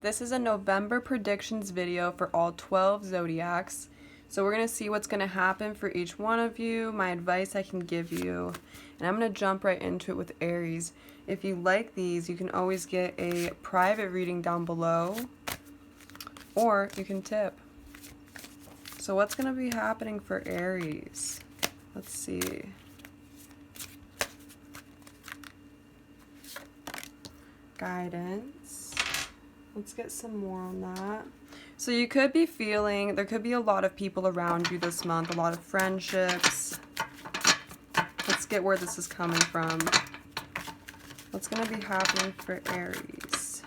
This is a November predictions video for all 12 zodiacs. So we're going to see what's going to happen for each one of you, my advice I can give you, and I'm going to jump right into it with Aries. If you like these, you can always get a private reading down below, or you can tip. So what's going to be happening for Aries? Let's see. Guidance. Let's get some more on that. So you could be feeling, there could be a lot of people around you this month, a lot of friendships. Let's get where this is coming from. What's going to be happening for Aries?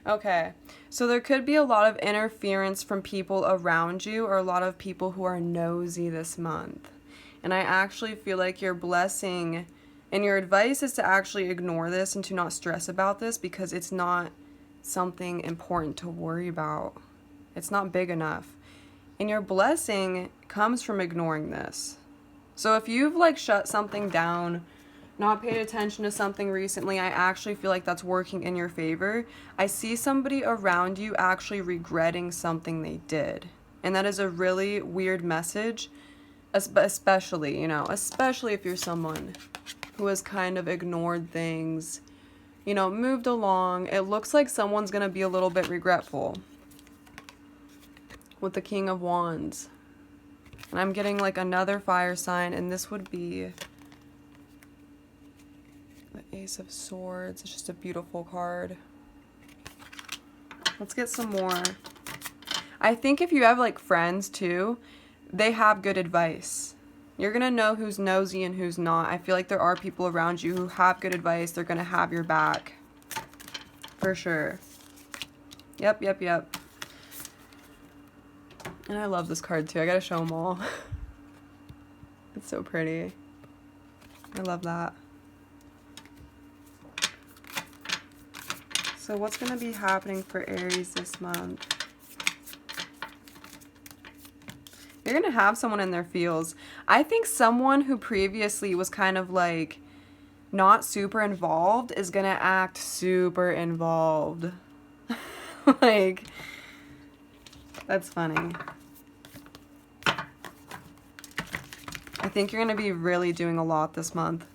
Okay, so there could be a lot of interference from people around you, or a lot of people who are nosy this month. And I actually feel like your blessing and your advice is to actually ignore this and to not stress about this, because it's not something important to worry about. It's not big enough. And your blessing comes from ignoring this. So if you've shut something down, not paid attention to something recently, I actually feel like that's working in your favor. I see somebody around you actually regretting something they did. And that is a really weird message, especially, especially if you're someone who has kind of ignored things, moved along. It looks like someone's going to be a little bit regretful with the King of Wands. And I'm getting another fire sign, and this would be the Ace of Swords. It's just a beautiful card. Let's get some more. I think if you have friends too, they have good advice. You're going to know who's nosy and who's not. I feel like there are people around you who have good advice. They're going to have your back. For sure. Yep. And I love this card too. I got to show them all. It's so pretty. I love that. So what's going to be happening for Aries this month? You're going to have someone in their feels. I think someone who previously was kind of not super involved is going to act super involved. That's funny. I think you're going to be really doing a lot this month.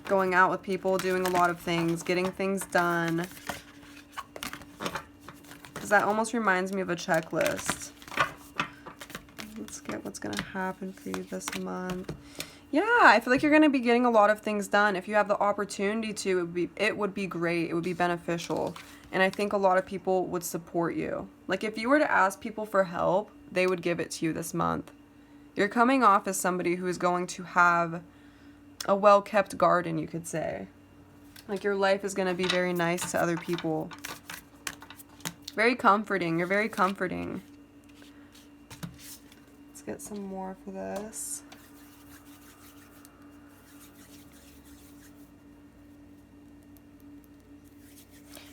Going out with people, doing a lot of things, getting things done. Because that almost reminds me of a checklist. Let's get what's going to happen for you this month. Yeah, I feel like you're going to be getting a lot of things done. If you have the opportunity to, it would be great. It would be beneficial. And I think a lot of people would support you. If you were to ask people for help, they would give it to you this month. You're coming off as somebody who is going to have a well-kept garden, you could say. Your life is going to be very nice to other people. Very comforting. You're very comforting. Let's get some more for this.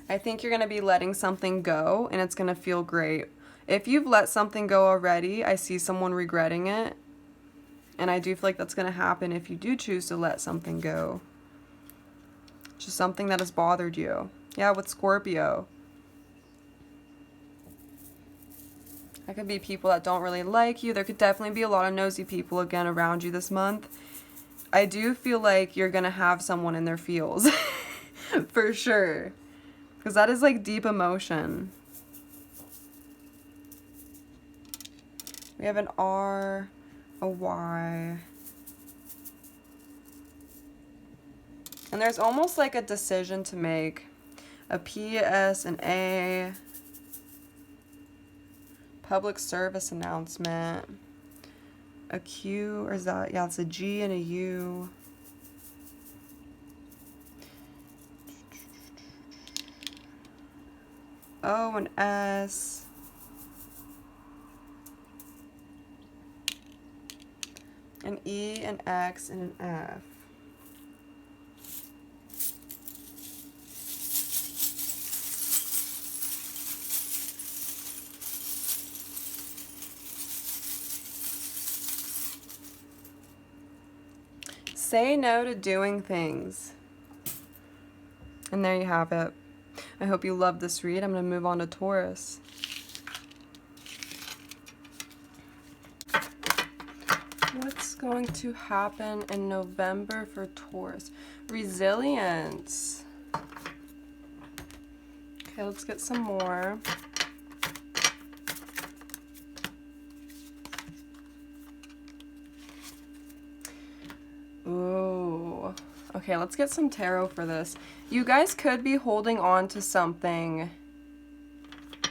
I think you're going to be letting something go, and it's going to feel great. If you've let something go already, I see someone regretting it. And I do feel like that's going to happen if you do choose to let something go. Just something that has bothered you. Yeah, with Scorpio. That could be people that don't really like you. There could definitely be a lot of nosy people again around you this month. I do feel like you're going to have someone in their feels. For sure. Because that is deep emotion. We have an R, a Y. And there's almost a decision to make. A P, S, an A. Public service announcement. A Q, or is that, yeah, it's a G and a U. O, an S. An E, an X, and an F. Say no to doing things. And there you have it. I hope you love this read. I'm going to move on to Taurus. What's going to happen in November for Taurus? Resilience. Okay, let's get some more. Ooh. Okay, let's get some tarot for this. You guys could be holding on to something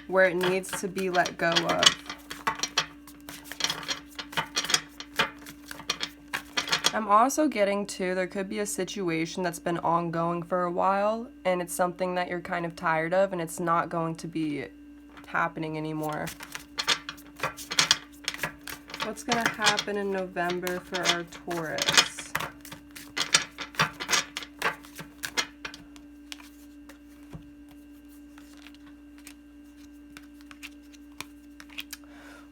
where it needs to be let go of. I'm also getting too, there could be a situation that's been ongoing for a while and it's something that you're kind of tired of and it's not going to be happening anymore. What's going to happen in November for our Taurus?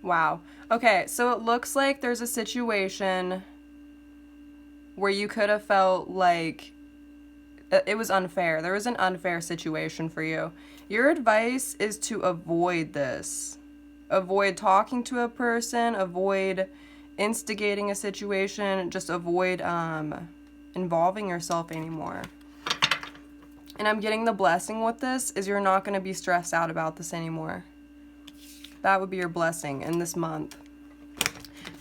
Wow. Okay, so it looks like there's a situation where you could have felt like it was unfair. There was an unfair situation for you. Your advice is to avoid this. Avoid talking to a person, avoid instigating a situation, just avoid involving yourself anymore. And I'm getting the blessing with this is you're not going to be stressed out about this anymore. That would be your blessing in this month.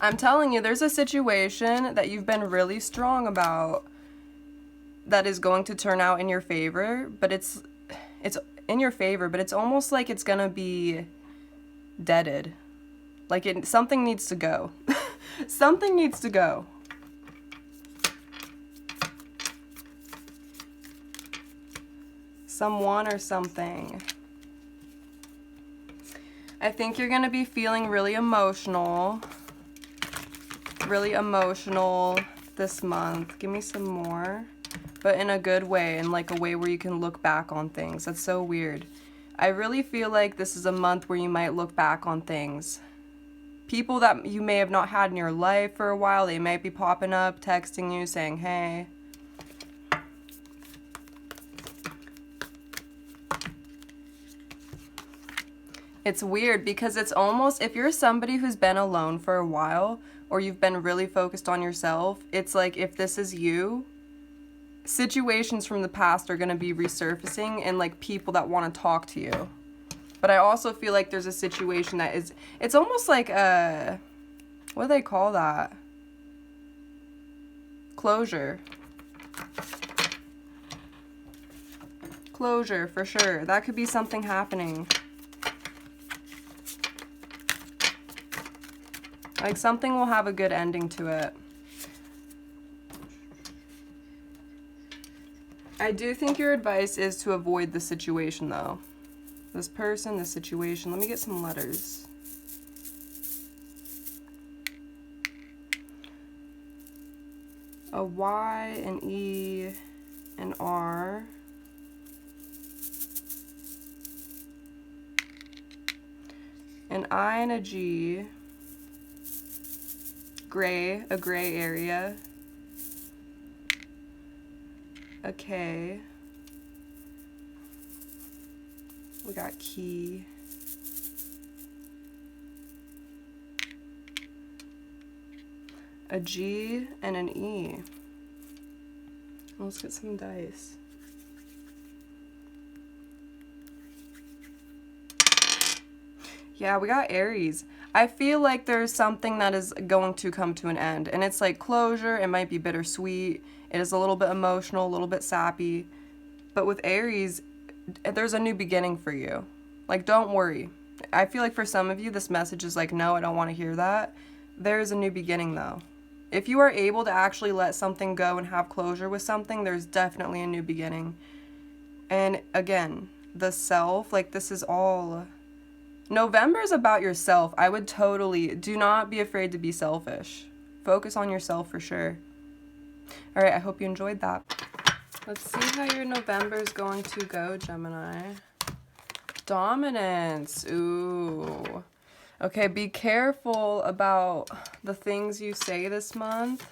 I'm telling you, there's a situation that you've been really strong about that is going to turn out in your favor, but it's in your favor, but it's almost like it's going to be deaded. Like something needs to go. Something needs to go. Someone or something. I think you're going to be feeling really emotional this month. Give me some more, but in a good way, in like a way where you can look back on things. That's so weird. I really feel like this is a month where you might look back on things. People that you may have not had in your life for a while, they might be popping up, texting you, saying, hey. It's weird because it's almost, if you're somebody who's been alone for a while or you've been really focused on yourself, it's like if this is you, situations from the past are going to be resurfacing and like people that want to talk to you. But I also feel like there's a situation that is, it's almost like a, what do they call that? Closure. Closure, for sure. That could be something happening. Like something will have a good ending to it. I do think your advice is to avoid the situation though. This person, this situation. Let me get some letters. A Y, an E, an R. An I and a G. Gray, a gray area. A K. We got key. A G and an E. Let's get some dice. Yeah, we got Aries. I feel like there's something that is going to come to an end. And it's like closure. It might be bittersweet. It is a little bit emotional, a little bit sappy. But with Aries, there's a new beginning for you. Like, don't worry. I feel like for some of you, this message is like, no, I don't want to hear that. There's a new beginning, though. If you are able to actually let something go and have closure with something, there's definitely a new beginning. And again, the self, like this is all... November is about yourself. I would totally, do not be afraid to be selfish. Focus on yourself for sure. All right, I hope you enjoyed that. Let's see how your November is going to go, Gemini. Dominance. Ooh. Okay, be careful about the things you say this month.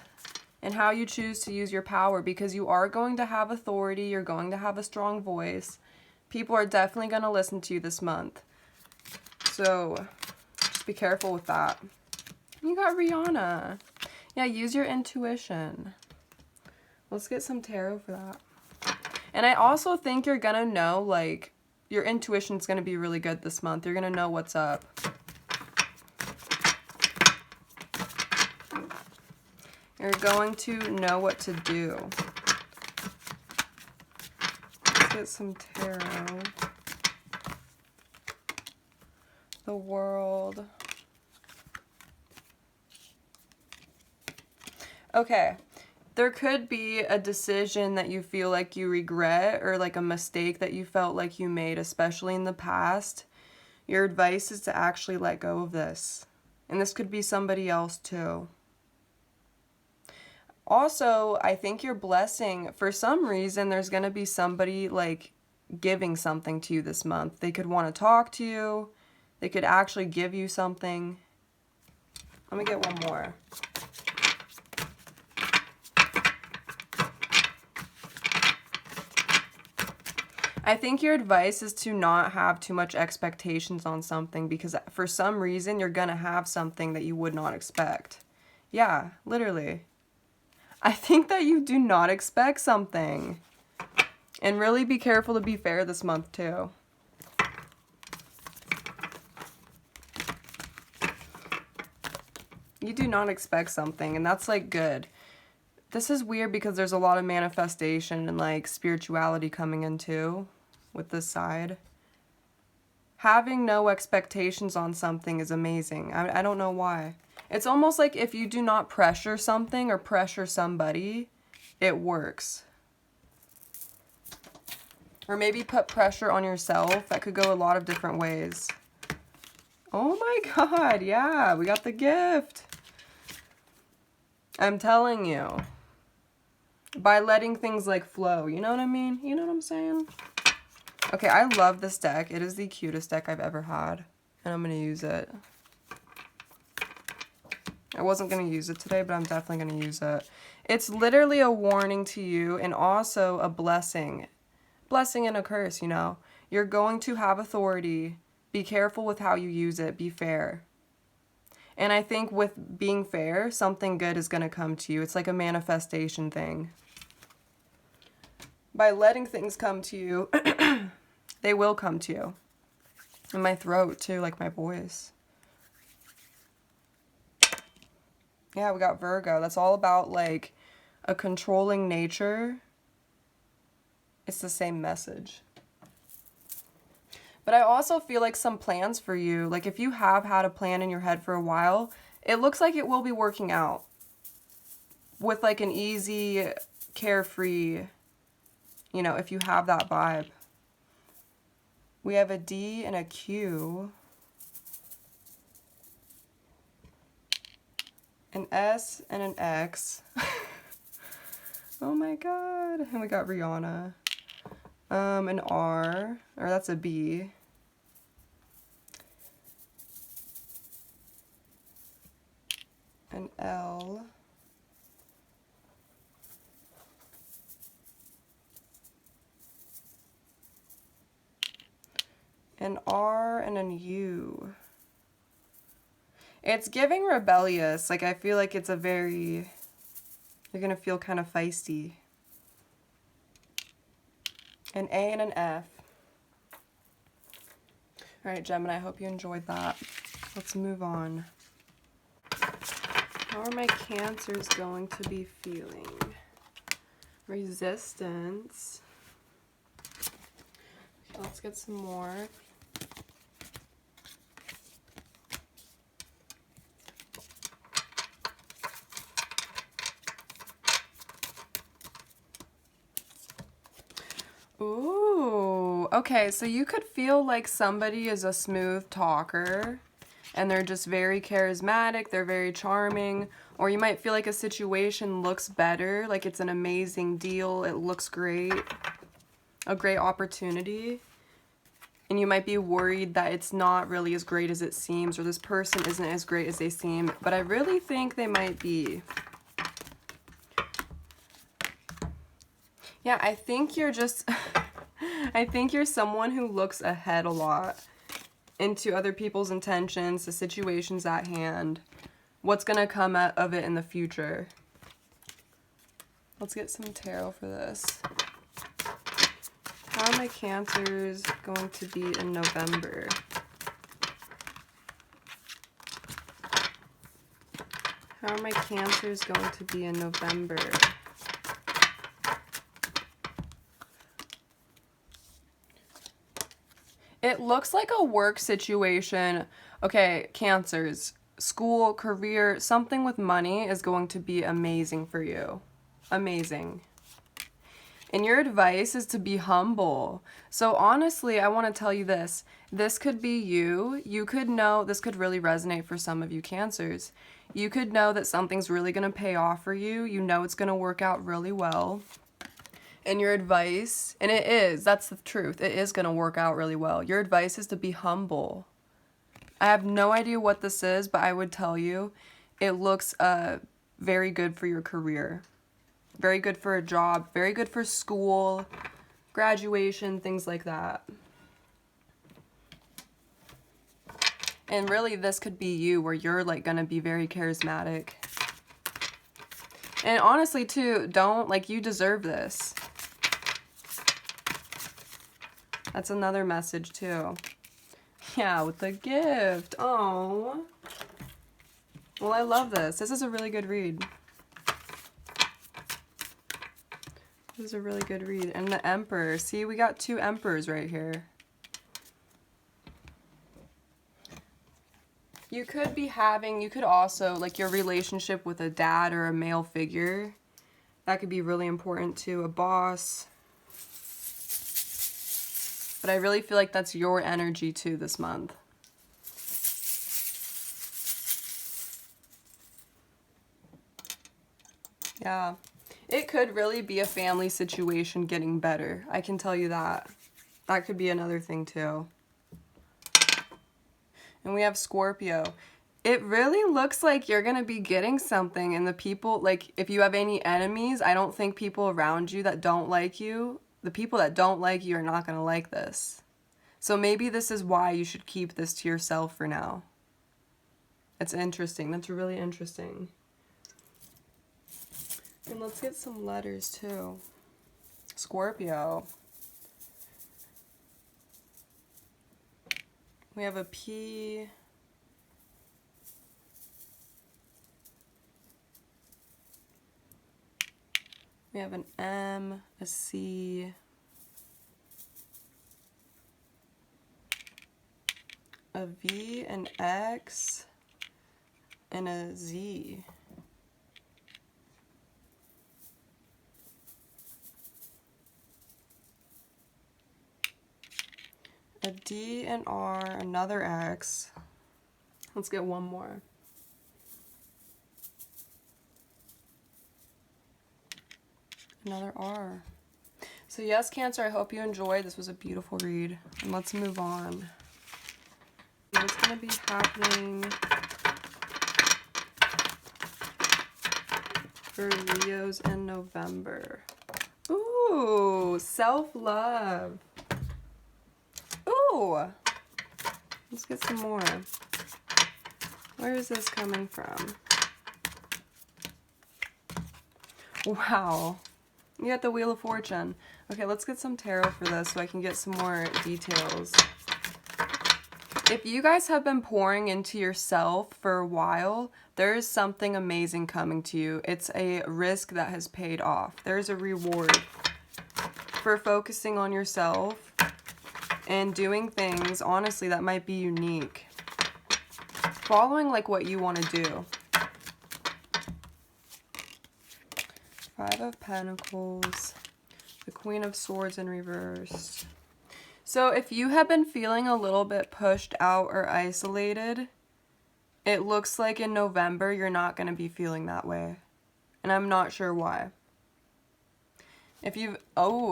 and how you choose to use your power, because you are going to have authority. You're going to have a strong voice. People are definitely going to listen to you this month. So just be careful with that. You got Rihanna. Yeah, use your intuition. Let's get some tarot for that. And I also think you're going to know, like, your intuition's going to be really good this month. You're going to know what's up. You're going to know what to do. Let's get some tarot. The World. Okay. There could be a decision that you feel like you regret, or like a mistake that you felt like you made, especially in the past. Your advice is to actually let go of this. And this could be somebody else too. Also, I think your blessing, for some reason, there's going to be somebody like giving something to you this month. They could want to talk to you. They could actually give you something. Let me get one more. I think your advice is to not have too much expectations on something, because for some reason you're going to have something that you would not expect. Yeah, literally. I think that you do not expect something. And really be careful to be fair this month too. You do not expect something, and that's like good. This is weird because there's a lot of manifestation and like spirituality coming in too with this side. Having no expectations on something is amazing. I don't know why. It's almost like if you do not pressure something or pressure somebody, it works. Or maybe put pressure on yourself. That could go a lot of different ways. Oh my God, yeah, we got the gift. I'm telling you. By letting things like flow, you know what I mean? You know what I'm saying? Okay, I love this deck. It is the cutest deck I've ever had. And I'm going to use it. I wasn't going to use it today, but I'm definitely going to use it. It's literally a warning to you and also a blessing. Blessing and a curse, you know. You're going to have authority. Be careful with how you use it. Be fair. And I think with being fair, something good is going to come to you. It's like a manifestation thing. By letting things come to you, they will come to you. In my throat, too, like my voice. Yeah, we got Virgo. That's all about, like, a controlling nature. It's the same message. But I also feel like some plans for you, like if you have had a plan in your head for a while, it looks like it will be working out. With like an easy, carefree, you know, if you have that vibe. We have a D and a Q. An S and an X. Oh my God. And we got Rihanna. An R, or that's a B. An L. An R and an U. It's giving rebellious. Like, I feel like it's a very, you're going to feel kind of feisty. An A and an F. All right, Gemini, I hope you enjoyed that. Let's move on. How are my Cancers going to be feeling? Resistance. Okay, let's get some more. Ooh, okay, so you could feel like somebody is a smooth talker and they're just very charismatic, they're very charming, or you might feel like a situation looks better, like it's an amazing deal, it looks great, a great opportunity, and you might be worried that it's not really as great as it seems, or this person isn't as great as they seem, but I really think they might be. Yeah, I think you're just, I think you're someone who looks ahead a lot into other people's intentions, the situations at hand, what's going to come out of it in the future. Let's get some tarot for this. How are my Cancers going to be in November? How are my Cancers going to be in November? It looks like a work situation. Okay, Cancers, school, career, something with money is going to be amazing for you. Amazing. And your advice is to be humble. So honestly, I want to tell you this. This could be you. You could know, this could really resonate for some of you Cancers. You could know that something's really going to pay off for you. You know it's going to work out really well. And your advice, and it is, that's the truth, it is going to work out really well. Your advice is to be humble. I have no idea what this is, but I would tell you it looks very good for your career. Very good for a job, very good for school, graduation, things like that. And really this could be you where you're like going to be very charismatic. And honestly too, don't, like, you deserve this. That's another message too. Yeah, with the gift. Oh. Well, I love this. This is a really good read. This is a really good read. And the Emperor. See, we got two Emperors right here. You could be having, you could also, like, your relationship with a dad or a male figure. That could be really important too. A boss. But I really feel like that's your energy too this month. Yeah. It could really be a family situation getting better. I can tell you that. That could be another thing too. And we have Scorpio. It really looks like you're going to be getting something, and the people, like, if you have any enemies, I don't think people around you that don't like you, the people that don't like you are not going to like this. So maybe this is why you should keep this to yourself for now. It's interesting. That's really interesting. And let's get some letters too. Scorpio. We have a P. We have an M, a C, a V, an X, and a Z. A D, an R, another X. Let's get one more. Another R. So yes, Cancer, I hope you enjoyed. This was a beautiful read. And let's move on. What's going to be happening for Leos in November? Ooh, self-love. Ooh. Let's get some more. Where is this coming from? Wow. You got the Wheel of Fortune. Okay, let's get some tarot for this so I can get some more details. If you guys have been pouring into yourself for a while, there is something amazing coming to you. It's a risk that has paid off. There's a reward for focusing on yourself and doing things, honestly, that might be unique. Following like what you want to do. Five of Pentacles, the Queen of Swords in reverse. So if you have been feeling a little bit pushed out or isolated, it looks like in November you're not going to be feeling that way. And I'm not sure why. If you've,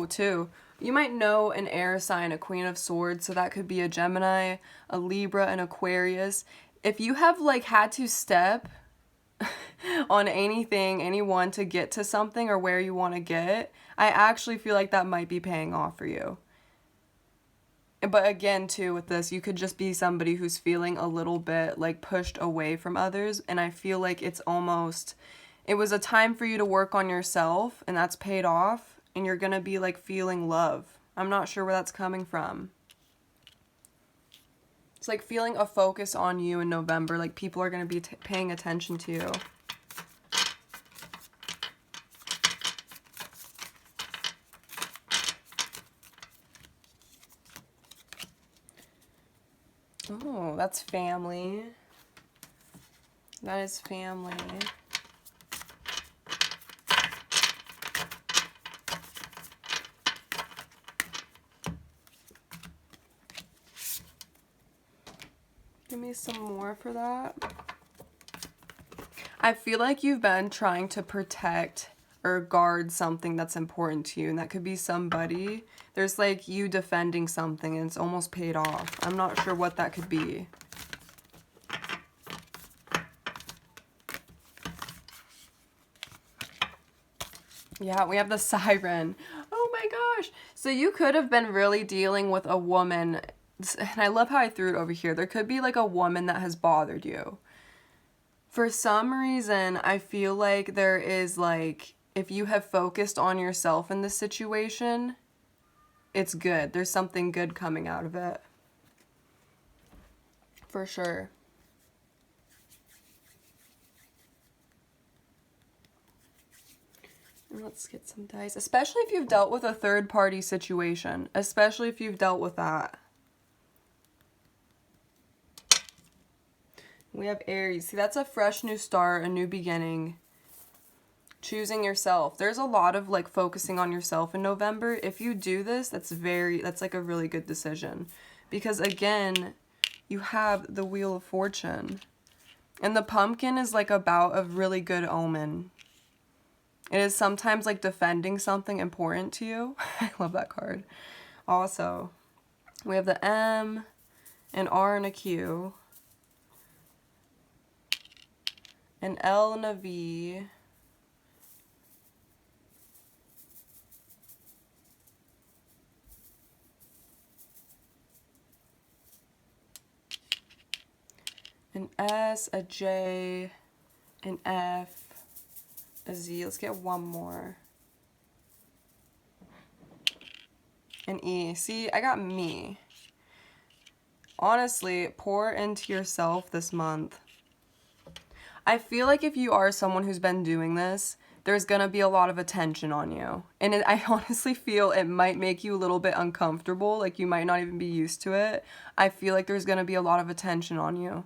too, you might know an air sign, a Queen of Swords, so that could be a Gemini, a Libra, an Aquarius. If you have like had to step on anything, anyone to get to something or where you want to get, I actually feel like that might be paying off for you. But again, too, with this, you could just be somebody who's feeling a little bit like pushed away from others. And I feel like it was a time for you to work on yourself, and that's paid off. And you're going to be like feeling love. I'm not sure where that's coming from. It's like feeling a focus on you in November. Like people are going to be paying attention to you. Oh, that's family. That is family. Give me some more for that. I feel like you've been trying to protect or guard something that's important to you, and that could be somebody. There's like you defending something and it's almost paid off. I'm not sure what that could be. Yeah, we have the siren. Oh my gosh. So you could have been really dealing with a woman, and I love how I threw it over here. There could be like a woman that has bothered you. For some reason, I feel like there is like, if you have focused on yourself in this situation, it's good. There's something good coming out of it. For sure. And let's get some dice. Especially if you've dealt with a third-party situation. Especially if you've dealt with that. We have Aries. See, that's a fresh new start, a new beginning. Choosing yourself. There's a lot of like focusing on yourself in November. If you do this, that's like a really good decision. Because again, you have the Wheel of Fortune. And the pumpkin is like about a really good omen. It is sometimes like defending something important to you. I love that card. Also, we have the M, an R, and a Q. An L and a V. An S, a J, an F, a Z. Let's get one more. An E. See, I got me. Honestly, pour into yourself this month. I feel like if you are someone who's been doing this, there's going to be a lot of attention on you. And I honestly feel it might make you a little bit uncomfortable. Like you might not even be used to it. I feel like there's going to be a lot of attention on you.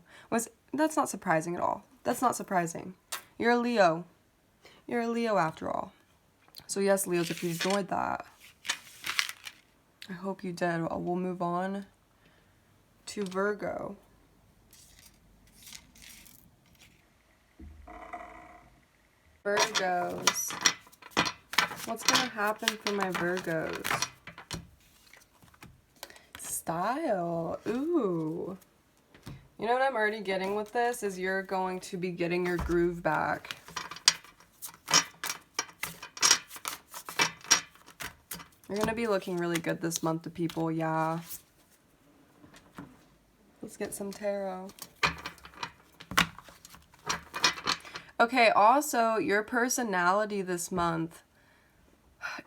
That's not surprising at all. That's not surprising. You're a Leo. You're a Leo after all. So yes, Leos, if you enjoyed that, I hope you did. We'll move on to Virgo. Virgos. What's going to happen for my Virgos? Style. Ooh. You know what I'm already getting with this is you're going to be getting your groove back. You're going to be looking really good this month to people, yeah. Let's get some tarot. Okay, also, your personality this month,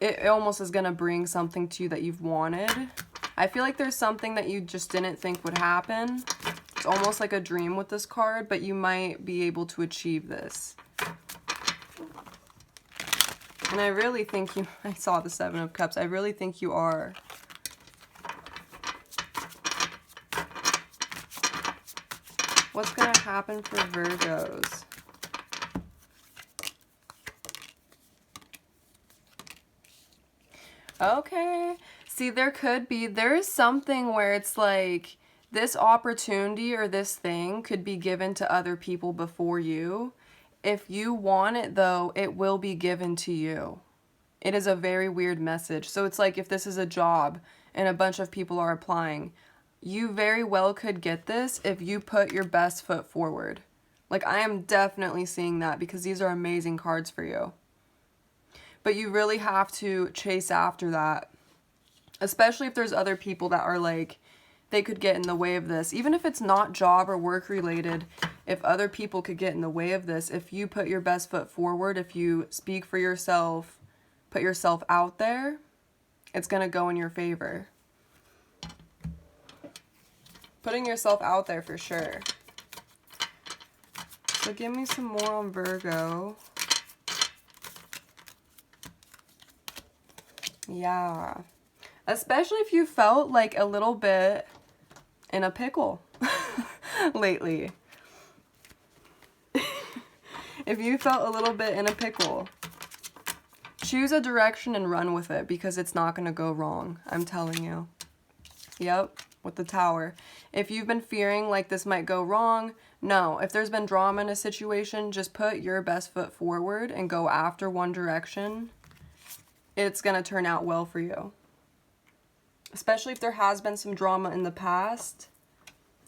it almost is going to bring something to you that you've wanted. I feel like there's something that you just didn't think would happen. It's almost like a dream with this card, but you might be able to achieve this. And I really think I saw the Seven of Cups. I really think you are. What's going to happen for Virgos? Okay. See, there's something where it's like this opportunity or this thing could be given to other people before you. If you want it, though, it will be given to you. It is a very weird message. So it's like if this is a job and a bunch of people are applying, you very well could get this if you put your best foot forward. Like, I am definitely seeing that because these are amazing cards for you. But you really have to chase after that. Especially if there's other people that are like, they could get in the way of this. Even if it's not job or work related, if other people could get in the way of this, if you put your best foot forward, if you speak for yourself, put yourself out there, it's going to go in your favor. Putting yourself out there for sure. So give me some more on Virgo. Yeah. Especially if you felt like a little bit in a pickle lately. If you felt a little bit in a pickle, choose a direction and run with it because it's not going to go wrong. I'm telling you. Yep, with the Tower. If you've been fearing like this might go wrong, no. If there's been drama in a situation, just put your best foot forward and go after one direction. It's going to turn out well for you. Especially if there has been some drama in the past.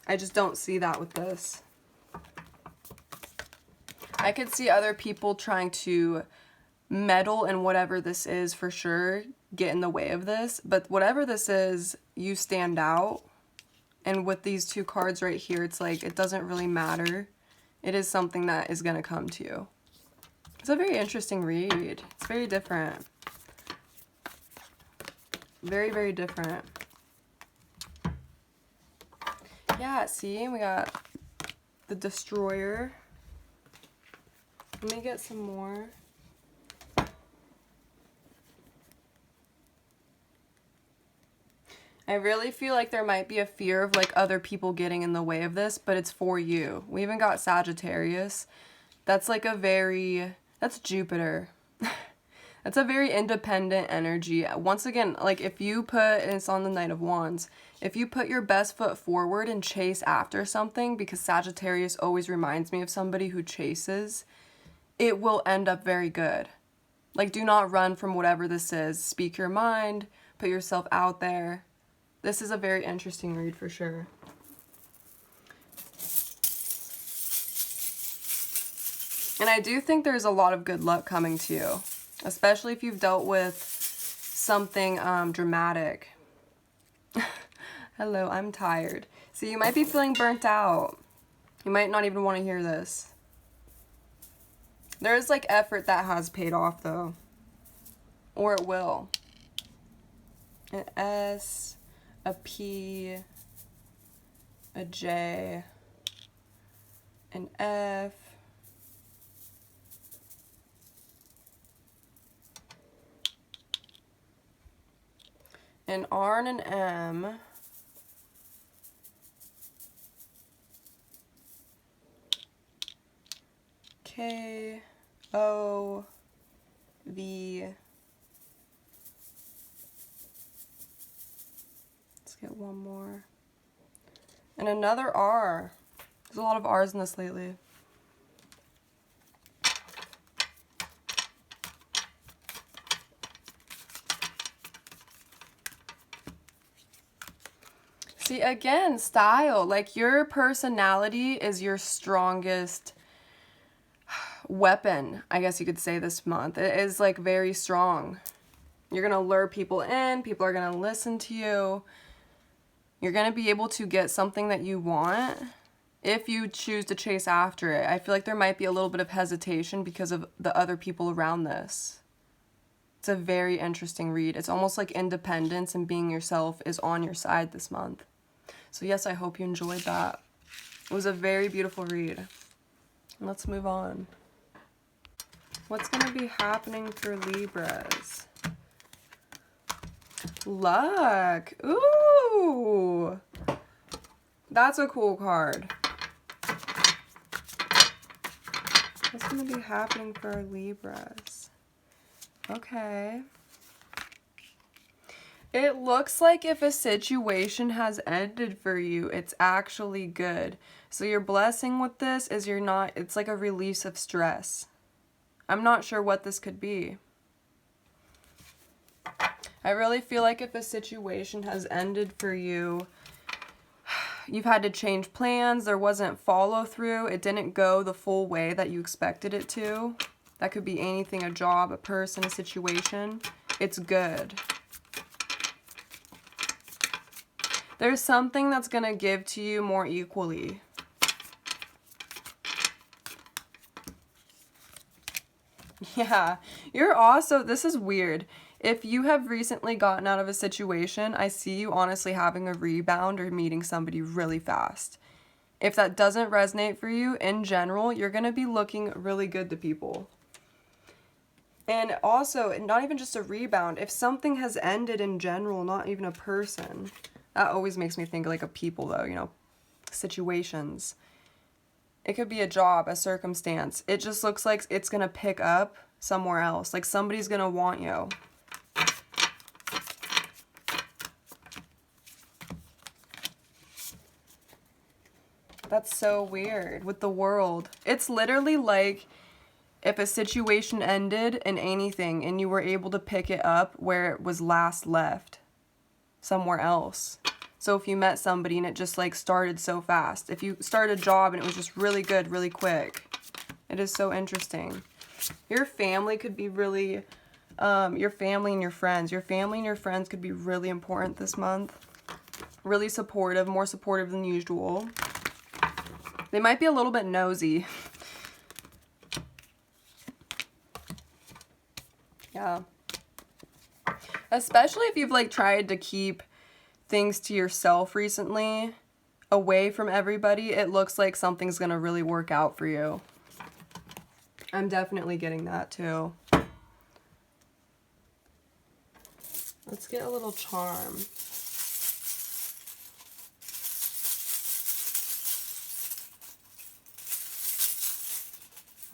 I just don't see that with this. I could see other people trying to meddle in whatever this is for sure, get in the way of this. But whatever this is, you stand out. And with these two cards right here, it's like it doesn't really matter. It is something that is going to come to you. It's a very interesting read. It's very different. Very, very different. Yeah, see, we got the Destroyer. Let me get some more. I really feel like there might be a fear of like other people getting in the way of this, but it's for you. We even got Sagittarius. That's like a very, that's Jupiter. That's a very independent energy. Once again, like if you put, and it's on the Knight of Wands, if you put your best foot forward and chase after something, because Sagittarius always reminds me of somebody who chases, it will end up very good. Like, do not run from whatever this is. Speak your mind, put yourself out there. This is a very interesting read for sure. And I do think there's a lot of good luck coming to you. Especially if you've dealt with something dramatic. Hello, I'm tired. So you might be feeling burnt out. You might not even want to hear this. There is like effort that has paid off though. Or it will. An S, a P, a J, an F, an R and an M, K, O, V, let's get one more, and another R. There's a lot of R's in this lately. See, again, style. Like, your personality is your strongest weapon, I guess you could say, this month. It is, like, very strong. You're going to lure people in. People are going to listen to you. You're going to be able to get something that you want if you choose to chase after it. I feel like there might be a little bit of hesitation because of the other people around this. It's a very interesting read. It's almost like independence and being yourself is on your side this month. So yes, I hope you enjoyed that. It was a very beautiful read. Let's move on. What's going to be happening for Libras? Luck. Ooh. That's a cool card. What's going to be happening for Libras? Okay. It looks like if a situation has ended for you, it's actually good. So your blessing with this is it's like a release of stress. I'm not sure what this could be. I really feel like if a situation has ended for you, you've had to change plans, there wasn't follow through, it didn't go the full way that you expected it to. That could be anything, a job, a person, a situation. It's good. There's something that's going to give to you more equally. Yeah, you're also, this is weird. If you have recently gotten out of a situation, I see you honestly having a rebound or meeting somebody really fast. If that doesn't resonate for you, in general, you're going to be looking really good to people. And also, not even just a rebound, if something has ended in general, not even a person, that always makes me think like of people though, you know, situations. It could be a job, a circumstance. It just looks like it's going to pick up somewhere else. Like somebody's going to want you. That's so weird with the world. It's literally like if a situation ended in anything and you were able to pick it up where it was last left, somewhere else. So if you met somebody and it just like started so fast, if you started a job and it was just really good, really quick, it is so interesting. Your family could be really, your family and your friends could be really important this month. Really supportive, more supportive than usual. They might be a little bit nosy. Yeah. Especially if you've like tried to keep things to yourself recently, away from everybody, it looks like something's gonna really work out for you. I'm definitely getting that too. Let's get a little charm.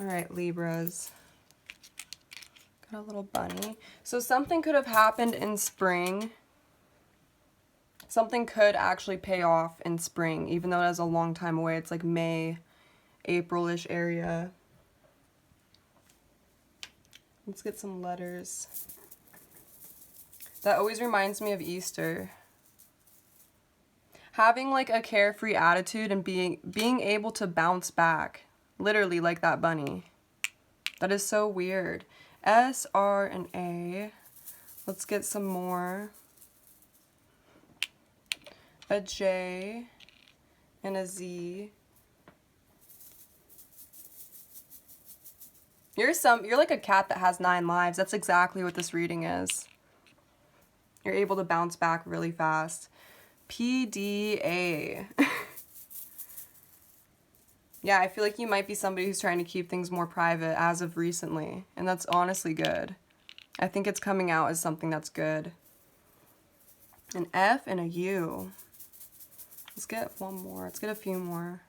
All right, Libras. Got a little bunny. So something could have happened in spring. Something could actually pay off in spring, even though it is a long time away. It's like May, April-ish area. Let's get some letters. That always reminds me of Easter. Having like a carefree attitude and being able to bounce back. Literally like that bunny. That is so weird. S, R, and A. Let's get some more. A J and a Z. You're like a cat that has 9 lives. That's exactly what this reading is. You're able to bounce back really fast. PDA. Yeah, I feel like you might be somebody who's trying to keep things more private as of recently, and that's honestly good. I think it's coming out as something that's good. An F and a U. Let's get one more. Let's get a few more.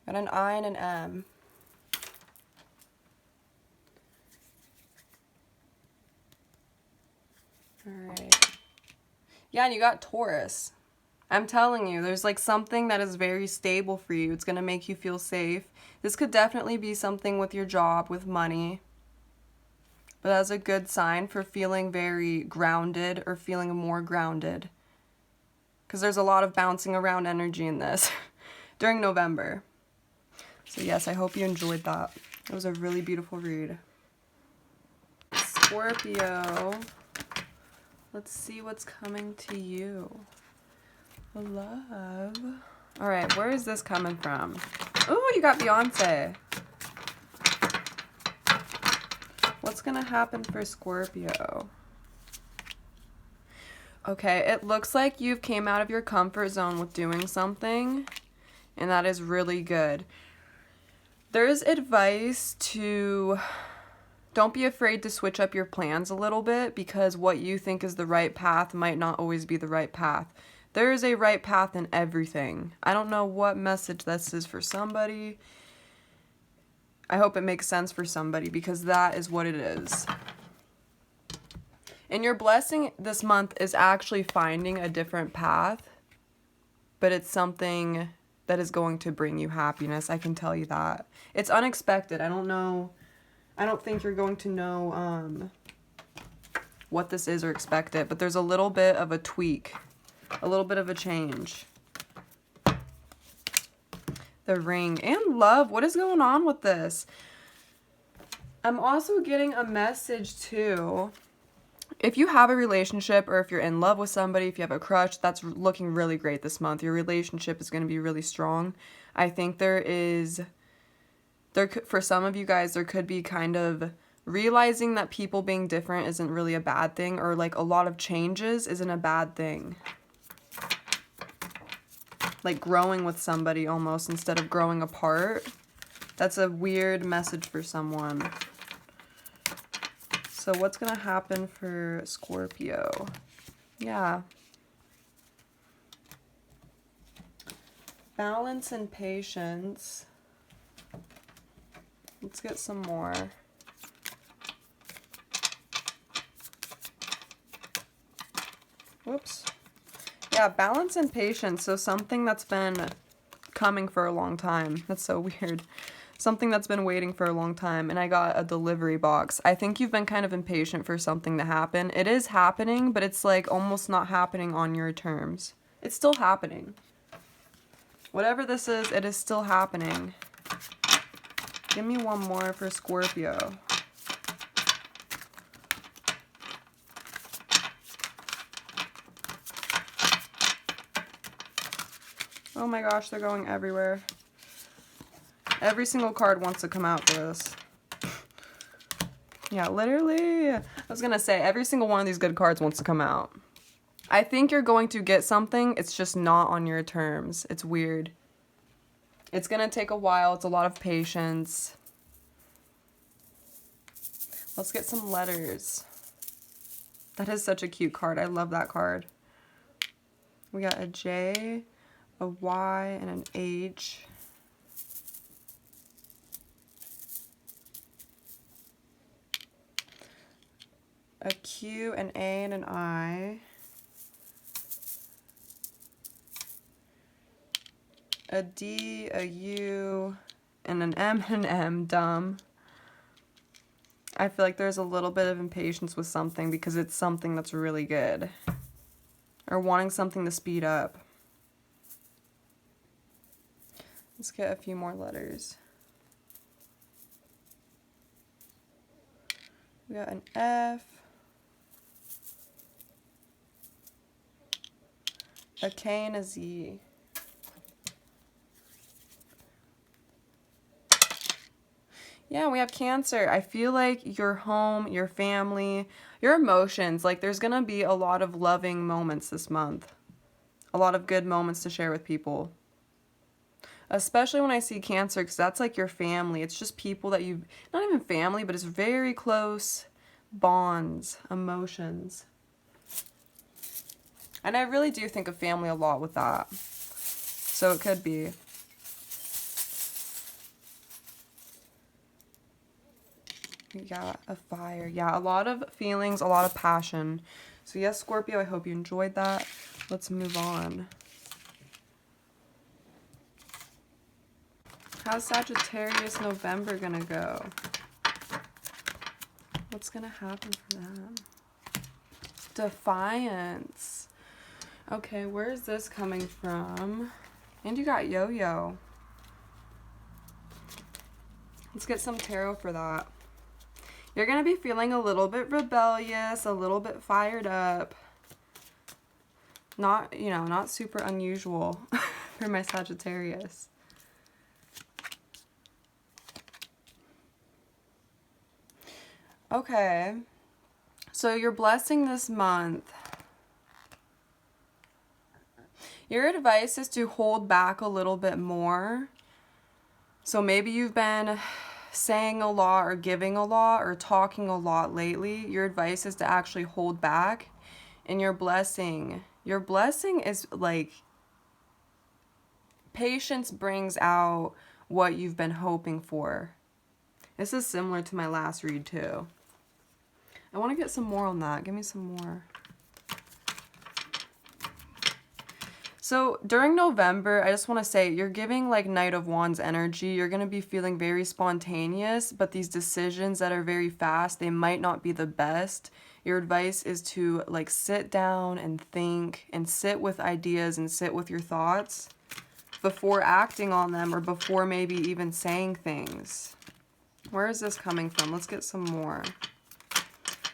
Got an I and an M. Alright. Yeah, and you got Taurus. I'm telling you, there's like something that is very stable for you. It's going to make you feel safe. This could definitely be something with your job, with money. But that's a good sign for feeling very grounded or feeling more grounded. Because there's a lot of bouncing around energy in this during November. So yes, I hope you enjoyed that. It was a really beautiful read. Scorpio. Let's see what's coming to you. Love. All right, where is this coming from? Oh, you got Beyonce. What's gonna happen for Scorpio? Okay, it looks like you've came out of your comfort zone with doing something, and that is really good. There's advice to don't be afraid to switch up your plans a little bit, because what you think is the right path might not always be the right path. There is a right path in everything. I don't know what message this is for somebody. I hope it makes sense for somebody, because that is what it is. And your blessing this month is actually finding a different path, but it's something that is going to bring you happiness. I can tell you that. It's unexpected. I don't know. I don't think you're going to know what this is or expect it, but there's a little bit of a tweak A little bit of a change. The Ring and love. What is going on with this? I'm also getting a message too. If you have a relationship or if you're in love with somebody, if you have a crush, that's looking really great this month. Your relationship is going to be really strong. I think for some of you guys, there could be kind of realizing that people being different isn't really a bad thing, or like a lot of changes isn't a bad thing. Like growing with somebody almost instead of growing apart. That's a weird message for someone. So what's going to happen for Scorpio? Yeah. Balance and patience. Let's get some more. Whoops. Yeah, balance and patience. So something that's been coming for a long time. That's so weird. Something that's been waiting for a long time. And I got a delivery box. I think you've been kind of impatient for something to happen. It is happening, but it's like almost not happening on your terms. It's still happening. Whatever this is, it is still happening. Give me one more for Scorpio. Oh my gosh, they're going everywhere. Every single card wants to come out for this. Yeah, literally. I was going to say, every single one of these good cards wants to come out. I think you're going to get something. It's just not on your terms. It's weird. It's going to take a while. It's a lot of patience. Let's get some letters. That is such a cute card. I love that card. We got a J, a Y, and an H. A Q, an A, and an I. A D, a U, and an M and an M. Dumb. I feel like there's a little bit of impatience with something because it's something that's really good. Or wanting something to speed up. Let's get a few more letters. We got an F. A K and a Z. Yeah, we have Cancer. I feel like your home, your family, your emotions, like there's going to be a lot of loving moments this month. A lot of good moments to share with people. Especially when I see Cancer, because that's like your family. It's just people that you, not even family, but it's very close bonds, emotions. And I really do think of family a lot with that. So it could be. We got a Fire. Yeah, a lot of feelings, a lot of passion. So yes, Scorpio, I hope you enjoyed that. Let's move on. How's Sagittarius November gonna go? What's gonna happen for them? Defiance. Okay, where is this coming from? And you got Yo-Yo. Let's get some tarot for that. You're going to be feeling a little bit rebellious, a little bit fired up. Not, you know, not super unusual for my Sagittarius. Okay. So your blessing this month. Your advice is to hold back a little bit more. So maybe you've been saying a lot or giving a lot or talking a lot lately. Your advice is to actually hold back. And your blessing is like patience brings out what you've been hoping for. This is similar to my last read too. I want to get some more on that. Give me some more. So during November, I just want to say you're giving like Knight of Wands energy. You're going to be feeling very spontaneous, but these decisions that are very fast, they might not be the best. Your advice is to like sit down and think and sit with ideas and sit with your thoughts before acting on them or before maybe even saying things. Where is this coming from? Let's get some more.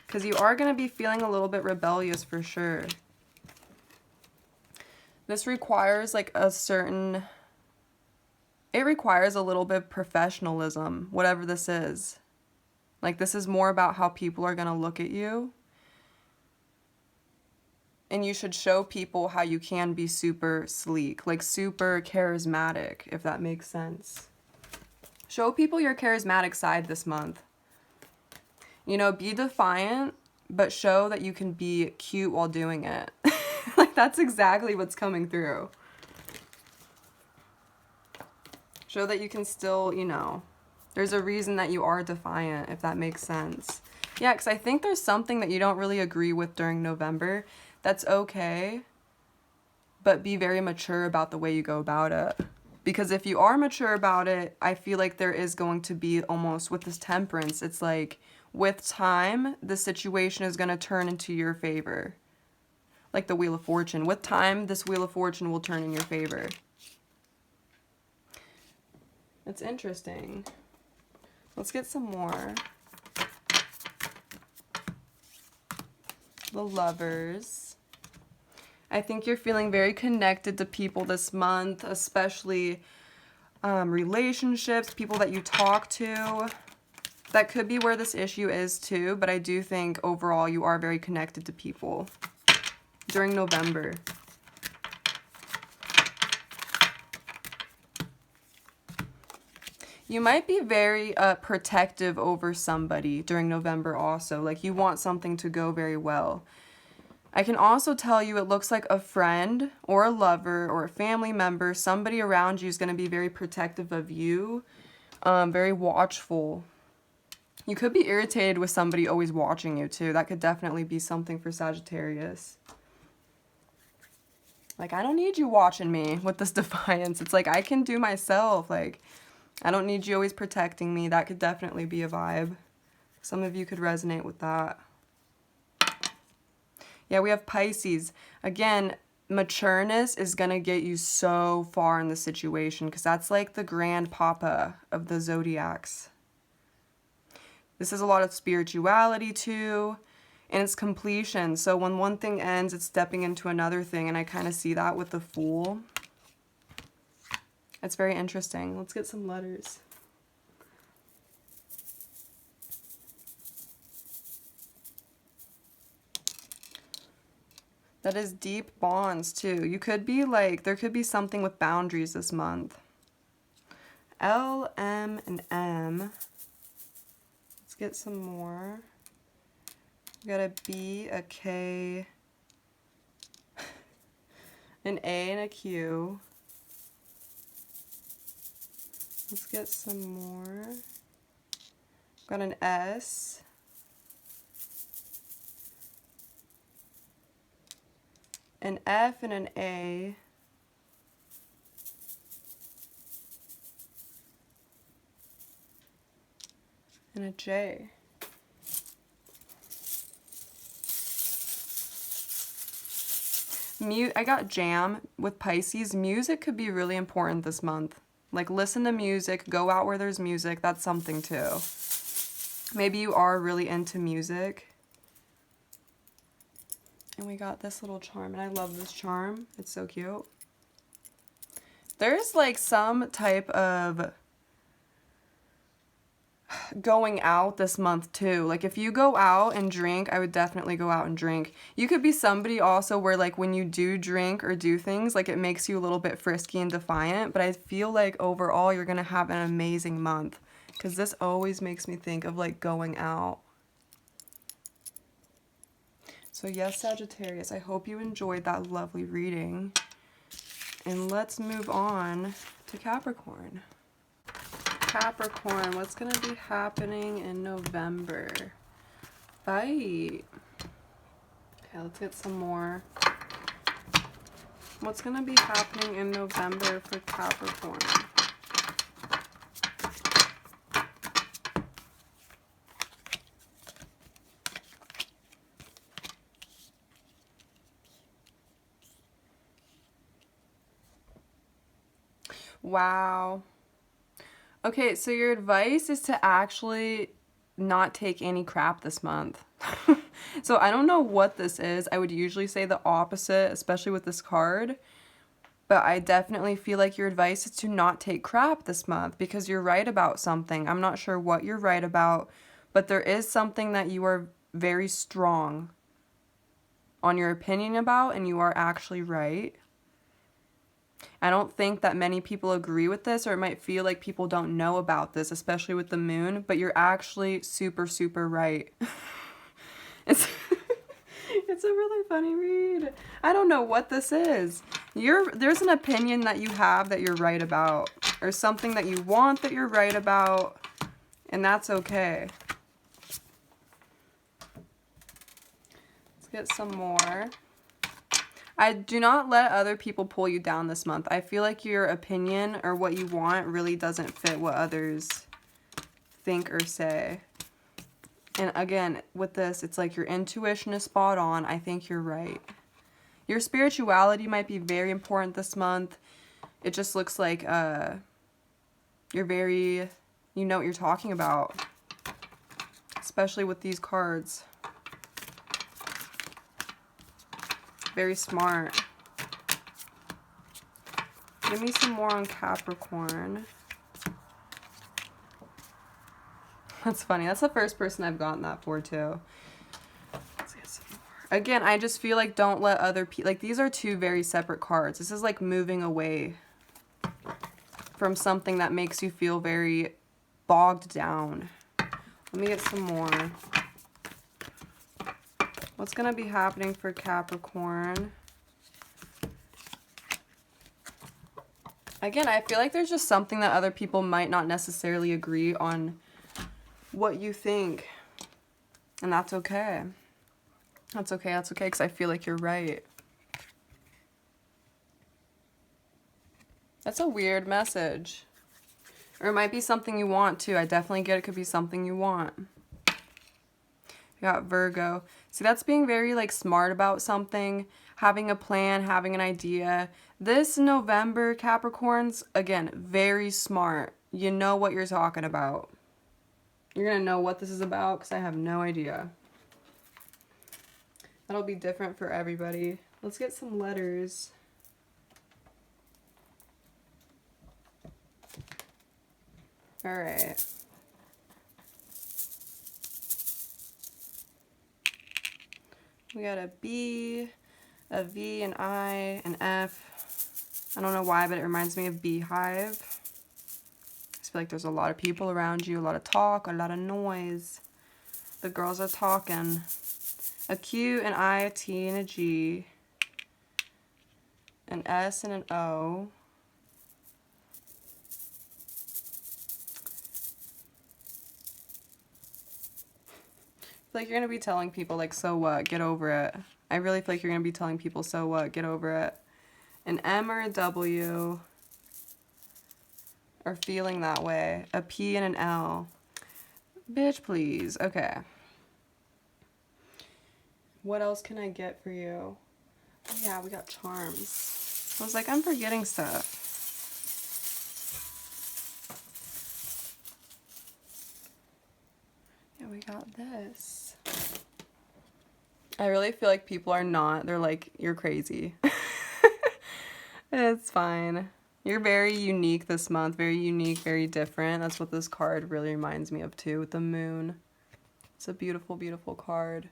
Because you are going to be feeling a little bit rebellious for sure. This requires like a certain, it requires a little bit of professionalism, whatever this is. Like this is more about how people are going to look at you. And you should show people how you can be super sleek, like super charismatic, if that makes sense. Show people your charismatic side this month. You know, be defiant, but show that you can be cute while doing it. Like, that's exactly what's coming through. Show that you can still, you know, there's a reason that you are defiant, if that makes sense. Yeah, because I think there's something that you don't really agree with during November. That's okay, but be very mature about the way you go about it. Because if you are mature about it, I feel like there is going to be almost, with this temperance, it's like, with time, the situation is going to turn into your favor. Like the Wheel of Fortune. With time, this Wheel of Fortune will turn in your favor. That's interesting. Let's get some more. The Lovers. I think you're feeling very connected to people this month, especially relationships, people that you talk to. That could be where this issue is too, but I do think overall you are very connected to people during November. You might be very protective over somebody during November also. Like you want something to go very well. I can also tell you it looks like a friend or a lover or a family member, somebody around you is going to be very protective of you, very watchful. You could be irritated with somebody always watching you too. That could definitely be something for Sagittarius. Like, I don't need you watching me with this defiance. It's like, I can do myself. Like, I don't need you always protecting me. That could definitely be a vibe. Some of you could resonate with that. Yeah, we have Pisces. Again, matureness is going to get you so far in the situation because that's like the grandpapa of the Zodiacs. This is a lot of spirituality too. And it's completion. So when one thing ends, it's stepping into another thing. And I kind of see that with the Fool. It's very interesting. Let's get some letters. That is deep bonds too. You could be like, there could be something with boundaries this month. L, M, and M. Let's get some more. We got a B, a K, an A, and a Q. Let's get some more. Got an S. An F and an A. And a J. I got Jam with Pisces. Music could be really important this month. Like, listen to music, go out where there's music. That's something too. Maybe you are really into music. And we got this little charm, and I love this charm. It's so cute. There's like some type of going out this month too. Like if you go out and drink, I would definitely go out and drink. You could be somebody also where like when you do drink or do things, like it makes you a little bit frisky and defiant, but I feel like overall you're gonna have an amazing month because this always makes me think of like going out. So yes, Sagittarius, I hope you enjoyed that lovely reading. And let's move on to Capricorn. Capricorn, what's going to be happening in November? Bite. Okay, let's get some more. What's going to be happening in November for Capricorn? Wow. Okay, so your advice is to actually not take any crap this month. So I don't know what this is. I would usually say the opposite, especially with this card. But I definitely feel like your advice is to not take crap this month because you're right about something. I'm not sure what you're right about, but there is something that you are very strong on your opinion about, and you are actually right. I don't think that many people agree with this, or it might feel like people don't know about this, especially with the moon, but you're actually super, super right. It's it's a really funny read. I don't know what this is. There's an opinion that you have that you're right about, or something that you want that you're right about, and that's okay. Let's get some more. I do not let other people pull you down this month. I feel like your opinion or what you want really doesn't fit what others think or say. And again, with this, it's like your intuition is spot on. I think you're right. Your spirituality might be very important this month. It just looks like you're very, you know what you're talking about. Especially with these cards. Very smart. Give me some more on Capricorn. That's funny. That's the first person I've gotten that for, too. Let's get some more. Again, I just feel like don't let other people... Like, these are two very separate cards. This is like moving away from something that makes you feel very bogged down. Let me get some more. What's going to be happening for Capricorn? Again, I feel like there's just something that other people might not necessarily agree on what you think. And that's okay. That's okay. That's okay, because I feel like you're right. That's a weird message. Or it might be something you want, too. I definitely get it could be something you want. You got Virgo. See, that's being very, like, smart about something. Having a plan, having an idea. This November, Capricorns, again, very smart. You know what you're talking about. You're going to know what this is about because I have no idea. That'll be different for everybody. Let's get some letters. All right. We got a B, a V, an I, an F. I don't know why, but it reminds me of beehive. I feel like there's a lot of people around you, a lot of talk, a lot of noise. The girls are talking. A Q, an I, a T, and a G. An S and an O. I feel like you're going to be telling people, like, so what? Get over it. I really feel like you're going to be telling people, so what? Get over it. An M or a W. Or feeling that way. A P and an L. Bitch, please. Okay. What else can I get for you? Oh, yeah, we got charms. I was like, I'm forgetting stuff. Yeah, we got this. I really feel like people are not. They're like, you're crazy. It's fine. You're very unique this month. Very unique, very different. That's what this card really reminds me of too, with the moon. It's a beautiful, beautiful card.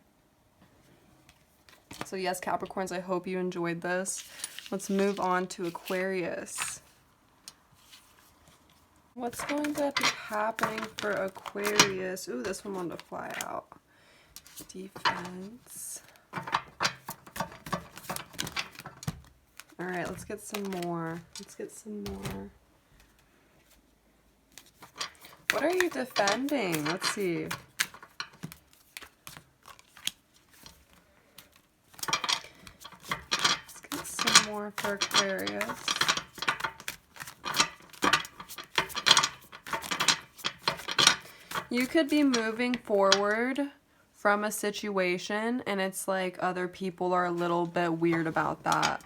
So yes, Capricorns, I hope you enjoyed this. Let's move on to Aquarius. What's going to be happening for Aquarius? Ooh, this one wanted to fly out. Defense. All right, let's get some more. Let's get some more. What are you defending? Let's see. Let's get some more for Aquarius. You could be moving forward from a situation and it's like other people are a little bit weird about that.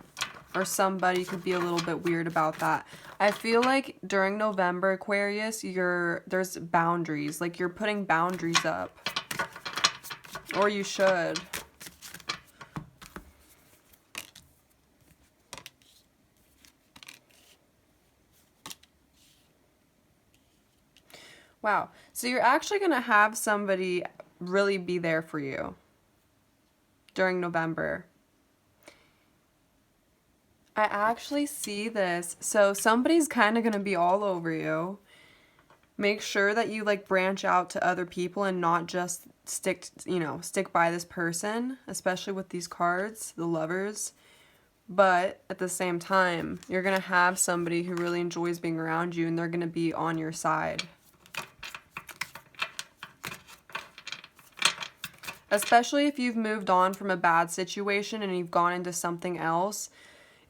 Or somebody could be a little bit weird about that. I feel like during November, Aquarius, there's boundaries. Like you're putting boundaries up. Or you should. Wow. So you're actually going to have somebody really be there for you during November. I actually see this. So somebody's kind of going to be all over you. Make sure that you like branch out to other people and not just stick by this person, especially with these cards, the lovers. But at the same time, you're going to have somebody who really enjoys being around you and they're going to be on your side. Especially if you've moved on from a bad situation and you've gone into something else.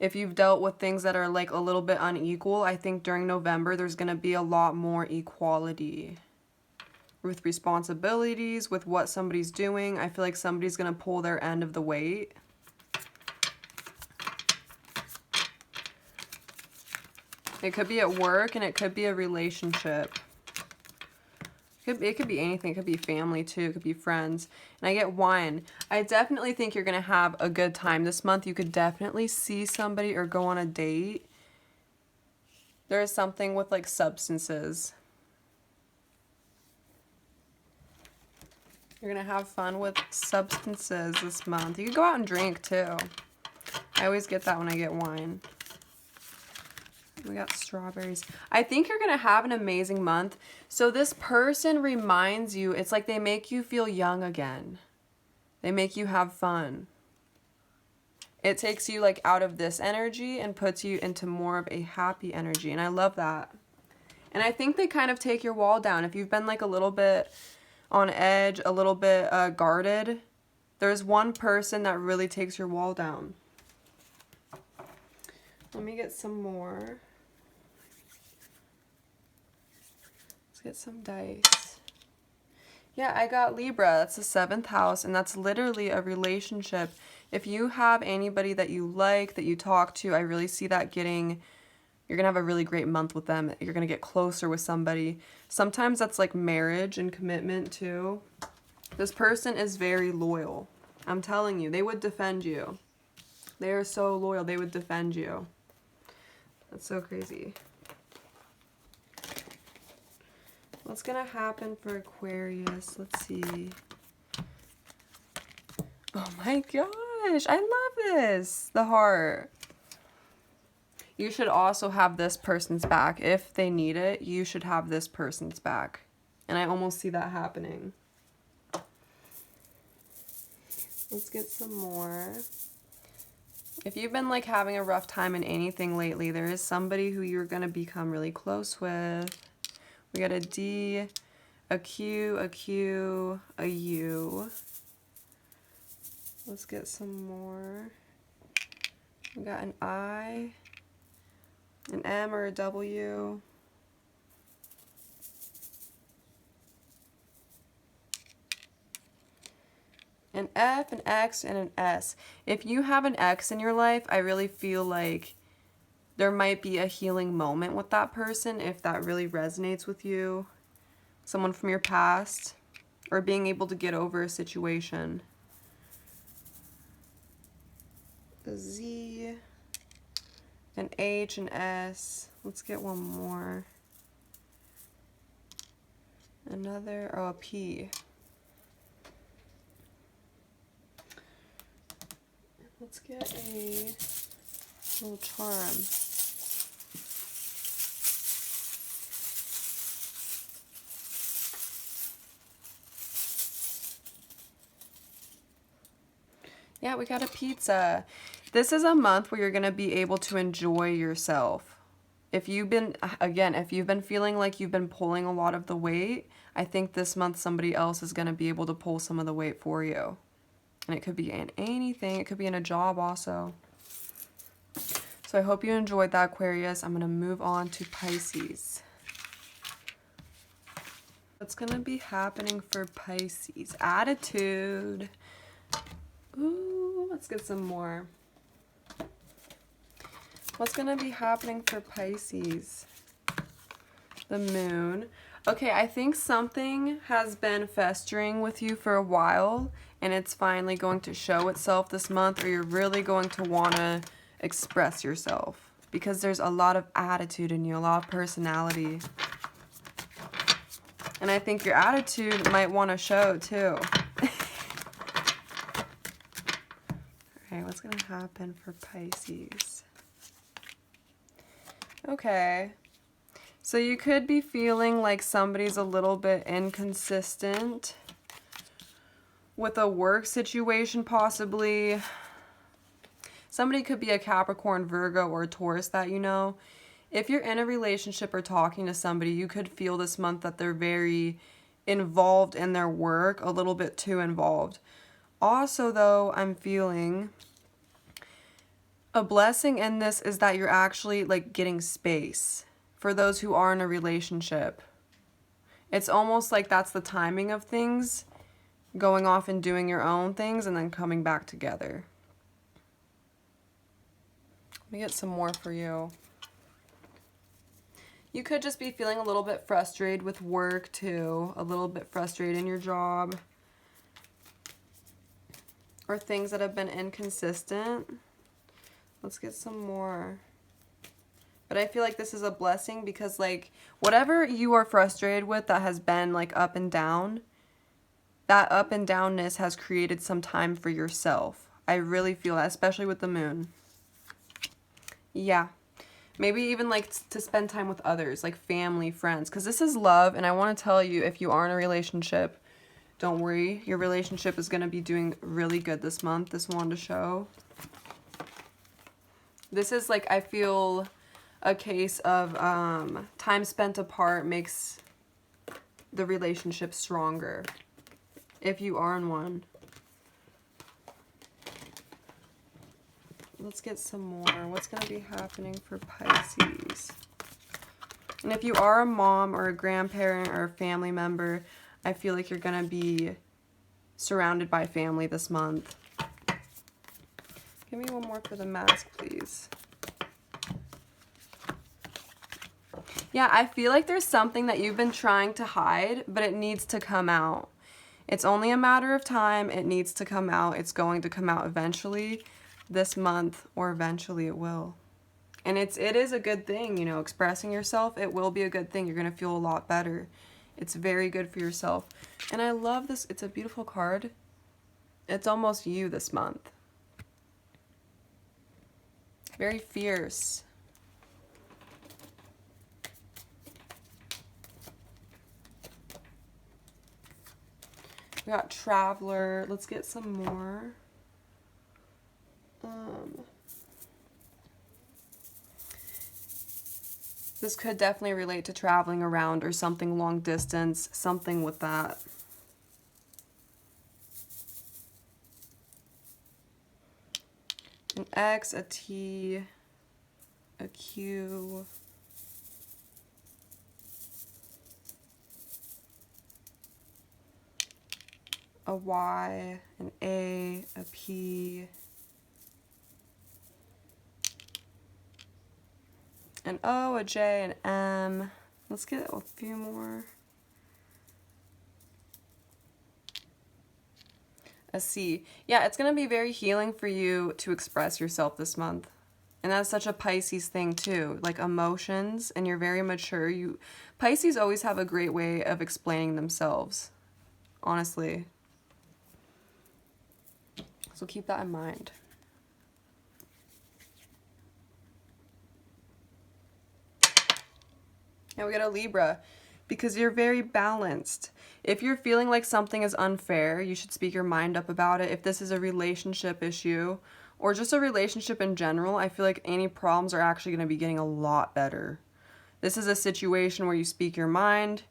If you've dealt with things that are like a little bit unequal, I think during November there's going to be a lot more equality with responsibilities, with what somebody's doing. I feel like somebody's going to pull their end of the weight. It could be at work and it could be a relationship. It could be anything. It could be family too. It could be friends. And I get wine. I definitely think you're going to have a good time this month. You could definitely see somebody or go on a date. There is something with like substances. You're going to have fun with substances this month. You could go out and drink too. I always get that when I get wine. We got strawberries. I think you're going to have an amazing month. So this person reminds you, it's like they make you feel young again. They make you have fun. It takes you like out of this energy and puts you into more of a happy energy. And I love that. And I think they kind of take your wall down. If you've been like a little bit on edge, a little bit guarded, there's one person that really takes your wall down. Let me get some more. Let's get some dice. Yeah, I got Libra. That's the 7th house, and that's literally a relationship. If you have anybody that you like, that you talk to, I really see that you're going to have a really great month with them. You're going to get closer with somebody. Sometimes that's like marriage and commitment too. This person is very loyal. I'm telling you, they would defend you. They are so loyal, they would defend you. That's so crazy. What's going to happen for Aquarius? Let's see. Oh my gosh, I love this. The heart. You should also have this person's back. If they need it, you should have this person's back. And I almost see that happening. Let's get some more. If you've been like having a rough time in anything lately, there is somebody who you're going to become really close with. We got a D, a Q, a Q, a U. Let's get some more. We got an I, an M or a W. An F, an X, and an S. If you have an X in your life, I really feel like there might be a healing moment with that person if that really resonates with you. Someone from your past, or being able to get over a situation. A Z, an H, an S. Let's get one more. Another, oh, a P. Let's get a little charm. Yeah, we got a pizza. This is a month where you're going to be able to enjoy yourself. If you've been feeling like you've been pulling a lot of the weight, I think this month somebody else is going to be able to pull some of the weight for you. And it could be in anything. It could be in a job also. So I hope you enjoyed that, Aquarius. I'm going to move on to Pisces. What's going to be happening for Pisces? Attitude. Ooh, let's get some more. What's going to be happening for Pisces? The moon. Okay, I think something has been festering with you for a while, and it's finally going to show itself this month, or you're really going to want to express yourself, because there's a lot of attitude in you, a lot of personality. And I think your attitude might want to show too. Alright, what's going to happen for Pisces? Okay. So you could be feeling like somebody's a little bit inconsistent with a work situation, possibly. Somebody could be a Capricorn, Virgo, or a Taurus that you know. If you're in a relationship or talking to somebody, you could feel this month that they're very involved in their work, a little bit too involved. Also, though, I'm feeling a blessing in this is that you're actually like getting space. For those who are in a relationship, it's almost like that's the timing of things, going off and doing your own things and then coming back together. Let me get some more for you. You could just be feeling a little bit frustrated with work too, a little bit frustrated in your job, or things that have been inconsistent. Let's get some more. But I feel like this is a blessing because, like, whatever you are frustrated with that has been, like, up and down, that up and downness has created some time for yourself. I really feel that, especially with the moon. Yeah. Maybe even, like, to spend time with others, like family, friends. Because this is love, and I want to tell you, if you are in a relationship, don't worry. Your relationship is going to be doing really good this month, this one to show. This is, like, I feel a case of time spent apart makes the relationship stronger, if you are in one. Let's get some more. What's going to be happening for Pisces? And if you are a mom or a grandparent or a family member, I feel like you're going to be surrounded by family this month. Give me one more for the mask, please. Yeah, I feel like there's something that you've been trying to hide, but it needs to come out. It's only a matter of time. It needs to come out. It's going to come out eventually this month, or eventually it will. And it is a good thing, you know, expressing yourself. It will be a good thing. You're going to feel a lot better. It's very good for yourself. And I love this. It's a beautiful card. It's almost you this month. Very fierce. We got Traveler. Let's get some more. This could definitely relate to traveling around or something long distance, something with that. An X, a T, a Q. A Y, an A, a P, an O, a J, an M. Let's get a few more. A C. Yeah, it's going to be very healing for you to express yourself this month. And that's such a Pisces thing too, like emotions, and you're very mature. Pisces always have a great way of explaining themselves, honestly. So keep that in mind. Now we got a Libra, because you're very balanced. If you're feeling like something is unfair, you should speak your mind up about it. If this is a relationship issue or just a relationship in general, I feel like any problems are actually going to be getting a lot better. This is a situation where you speak your mind.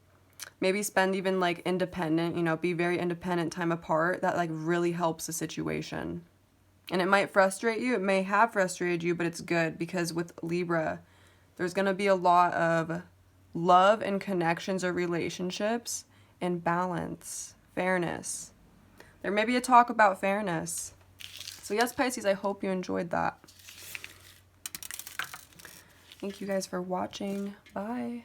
Maybe spend even like independent, you know, be very independent time apart. That like really helps the situation. And it might frustrate you. It may have frustrated you, but it's good because with Libra, there's going to be a lot of love and connections or relationships and balance, fairness. There may be a talk about fairness. So yes, Pisces, I hope you enjoyed that. Thank you guys for watching. Bye.